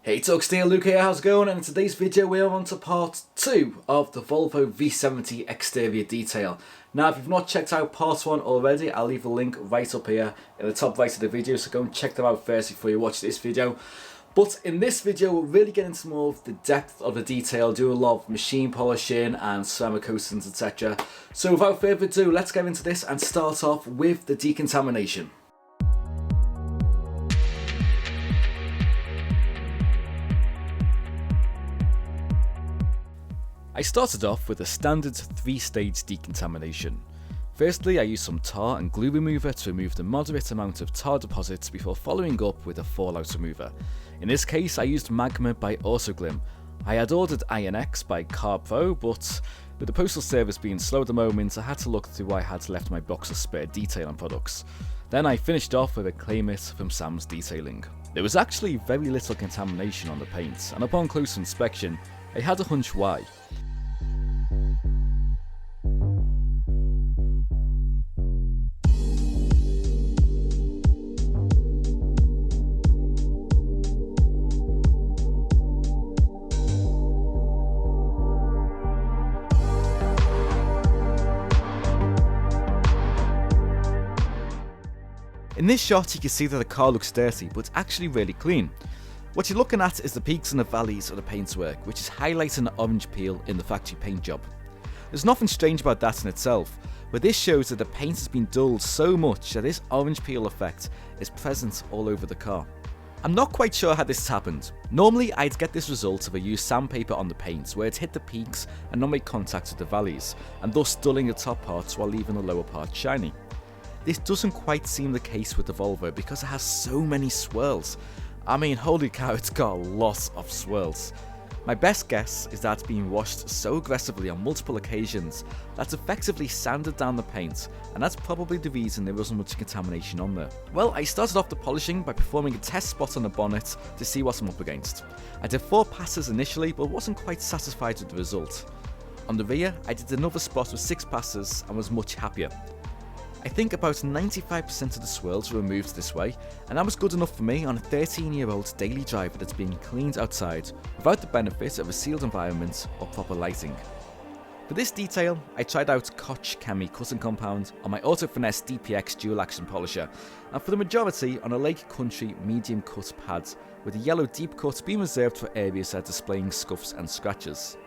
Hey Tugsteel, Luke here, how's it going? And in today's video we are on to part 2 of the Volvo V70 exterior detail. Now if you've not checked out part 1 already, I'll leave a link right up here in the top right of the video, so go and check them out first before you watch this video. But in this video we'll really get into more of the depth of the detail, do a lot of machine polishing and ceramic coatings, etc. So without further ado, let's get into this and start off with the decontamination. I started off with a standard 3-stage decontamination. Firstly, I used some tar and glue remover to remove the moderate amount of tar deposits before following up with a fallout remover. In this case, I used Magma by Autoglim. I had ordered INX by Carpro, but with the postal service being slow at the moment, I had to look through why I had left my box of spare detailing products. Then I finished off with a Claim It from Sam's Detailing. There was actually very little contamination on the paint, and upon closer inspection, I had a hunch why. In this shot you can see that the car looks dirty, but it's actually really clean. What you're looking at is the peaks and the valleys of the paintwork, which is highlighting the orange peel in the factory paint job. There's nothing strange about that in itself, but this shows that the paint has been dulled so much that this orange peel effect is present all over the car. I'm not quite sure how this has happened. Normally I'd get this result if I used sandpaper on the paint where it hit the peaks and not made contact with the valleys, and thus dulling the top parts while leaving the lower parts shiny. This doesn't quite seem the case with the Volvo because it has so many swirls. I mean, holy cow, it's got a lot of swirls. My best guess is that it's been washed so aggressively on multiple occasions that it's effectively sanded down the paint, and that's probably the reason there wasn't much contamination on there. Well, I started off the polishing by performing a test spot on the bonnet to see what I'm up against. I did 4 passes initially, but wasn't quite satisfied with the result. On the rear, I did another spot with 6 passes and was much happier. I think about 95% of the swirls were removed this way, and that was good enough for me on a 13-year-old daily driver that's being cleaned outside without the benefit of a sealed environment or proper lighting. For this detail, I tried out Koch Chemi cutting compound on my Auto Finesse DPX dual action polisher, and for the majority on a Lake Country medium cut pad, with a yellow deep cut being reserved for areas that are displaying scuffs and scratches.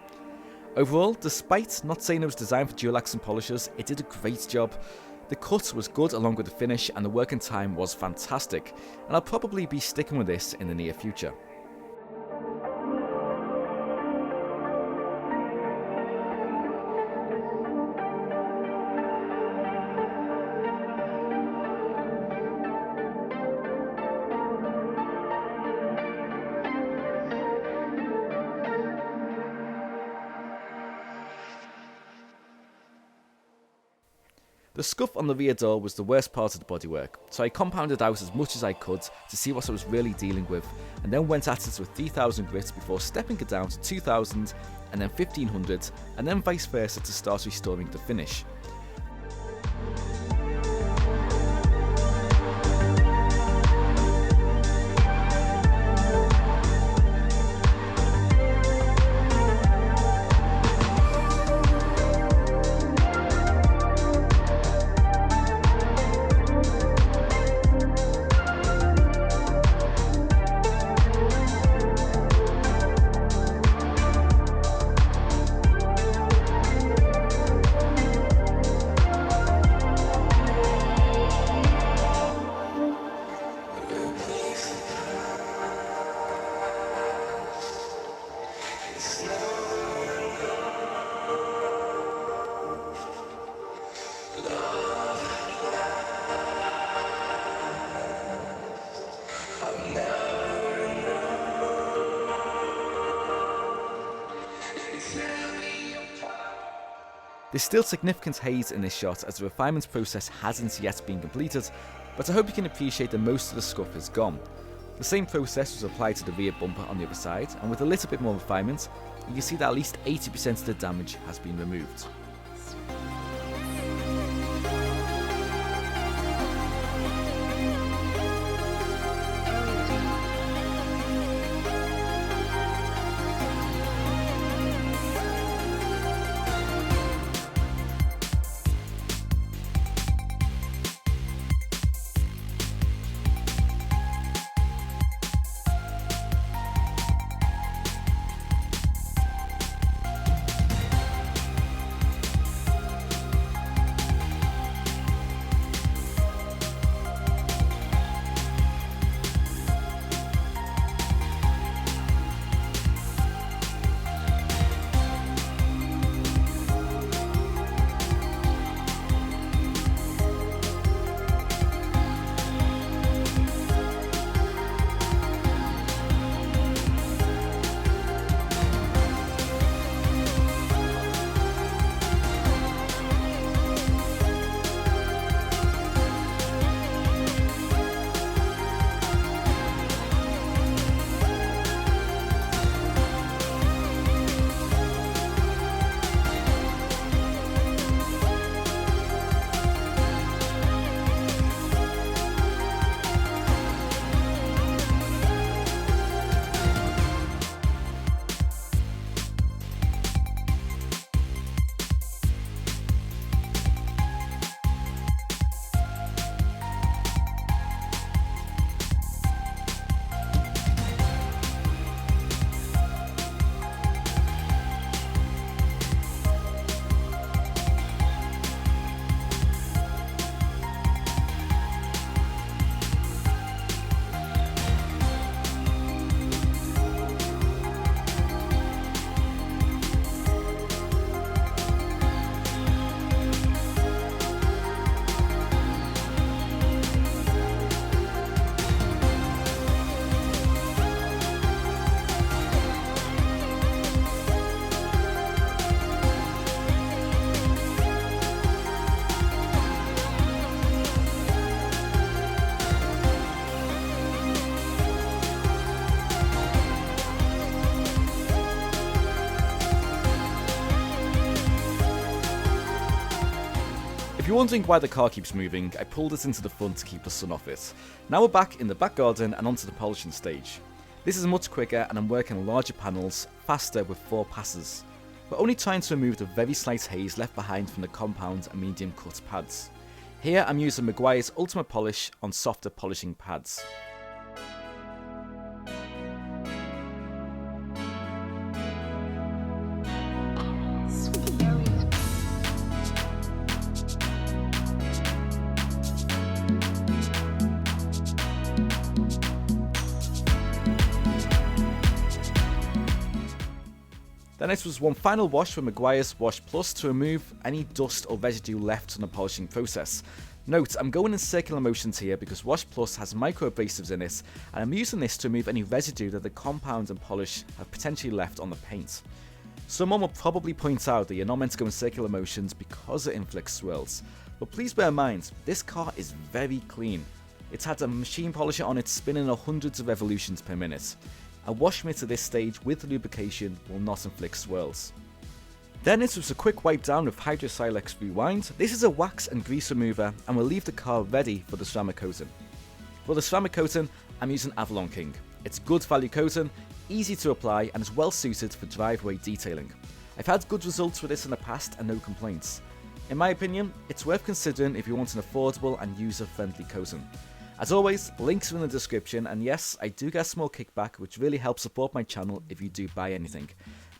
Overall, despite not saying it was designed for dual action polishers, it did a great job. The cut was good along with the finish, and the working time was fantastic, and I'll probably be sticking with this in the near future. The scuff on the rear door was the worst part of the bodywork, so I compounded out as much as I could to see what I was really dealing with, and then went at it with 3000 grit before stepping it down to 2000 and then 1500, and then vice versa to start restoring the finish. There's still significant haze in this shot as the refinement process hasn't yet been completed, but I hope you can appreciate that most of the scuff is gone. The same process was applied to the rear bumper on the other side, and with a little bit more refinement, you can see that at least 80% of the damage has been removed. you're wondering why the car keeps moving, I pulled it into the front to keep the sun off it. Now we're back in the back garden and onto the polishing stage. This is much quicker and I'm working on larger panels, faster with 4 passes. We're only trying to remove the very slight haze left behind from the compound and medium cut pads. Here I'm using Mcguire's Ultimate Polish on softer polishing pads. Then it was one final wash with Mcguire's Wash Plus to remove any dust or residue left from the polishing process. Note, I'm going in circular motions here because Wash Plus has micro abrasives in it, and I'm using this to remove any residue that the compound and polish have potentially left on the paint. Someone will probably point out that you're not meant to go in circular motions because it inflicts swirls, but please bear in mind, this car is very clean. It's had a machine polisher on it spinning at hundreds of revolutions per minute. A wash mitt at this stage with lubrication will not inflict swirls. Then it was a quick wipe down with Hydrosilex Rewind. This is a wax and grease remover and will leave the car ready for the ceramic coating. For the ceramic coating, I'm using Avalon King. It's good value coating, easy to apply and is well suited for driveway detailing. I've had good results with this in the past and no complaints. In my opinion, it's worth considering if you want an affordable and user-friendly coating. As always, links are in the description, and yes, I do get a small kickback which really helps support my channel if you do buy anything.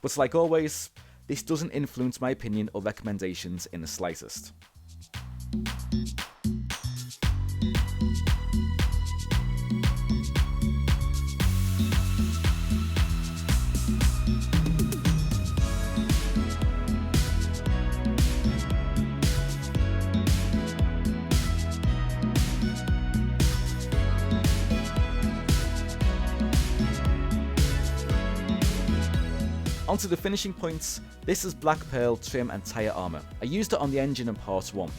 But like always, this doesn't influence my opinion or recommendations in the slightest. Onto the finishing points. This is black Perl trim and tyre armour. I used it on the engine in part 1.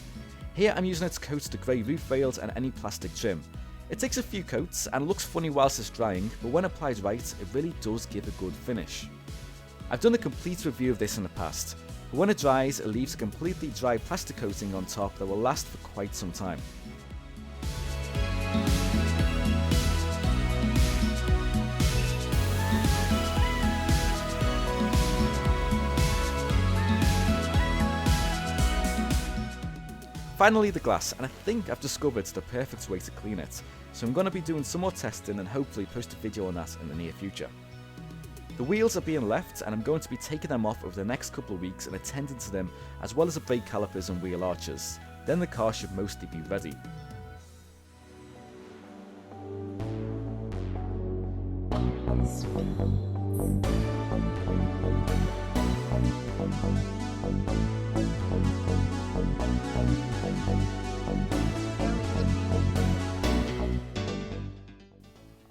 Here I'm using it to coat the grey roof rails and any plastic trim. It takes a few coats and looks funny whilst it's drying, but when applied right, it really does give a good finish. I've done a complete review of this in the past, but when it dries, it leaves a completely dry plastic coating on top that will last for quite some time. Finally the glass, and I think I've discovered the perfect way to clean it, so I'm going to be doing some more testing and hopefully post a video on that in the near future. The wheels are being left and I'm going to be taking them off over the next couple of weeks and attending to them, as well as the brake calipers and wheel arches. Then the car should mostly be ready.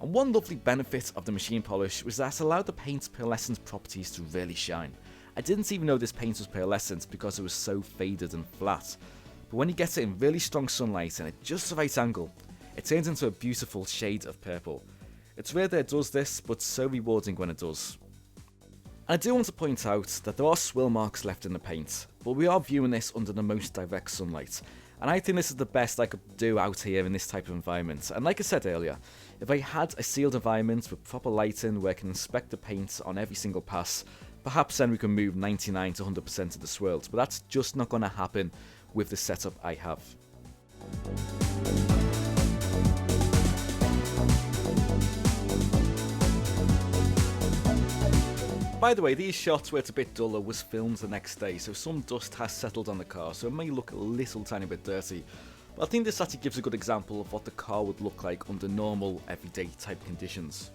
And one lovely benefit of the machine polish was that it allowed the paint's pearlescent properties to really shine. I didn't even know this paint was pearlescent because it was so faded and flat. But when you get it in really strong sunlight and at just the right angle, it turns into a beautiful shade of purple. It's rare that it does this, but so rewarding when it does. And I do want to point out that there are swill marks left in the paint, but we are viewing this under the most direct sunlight. And I think this is the best I could do out here in this type of environment. And like I said earlier, if I had a sealed environment with proper lighting where I can inspect the paint on every single pass, perhaps then we can move 99 to 100% of the swirls, but that's just not going to happen with the setup I have. By the way, these shots where it's a bit duller was filmed the next day, so some dust has settled on the car, so it may look a little tiny bit dirty. But I think this actually gives a good example of what the car would look like under normal, everyday type conditions.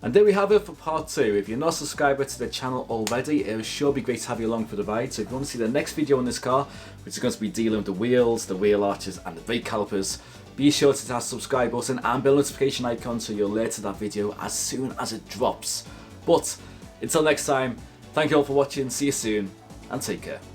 And there we have it for part 2. If you're not a subscriber to the channel already, it would sure be great to have you along for the ride. So if you want to see the next video on this car, which is going to be dealing with the wheels, the wheel arches and the brake calipers, be sure to hit that subscribe button and bell notification icon so you're alert to that video as soon as it drops. But until next time, thank you all for watching, see you soon, and take care.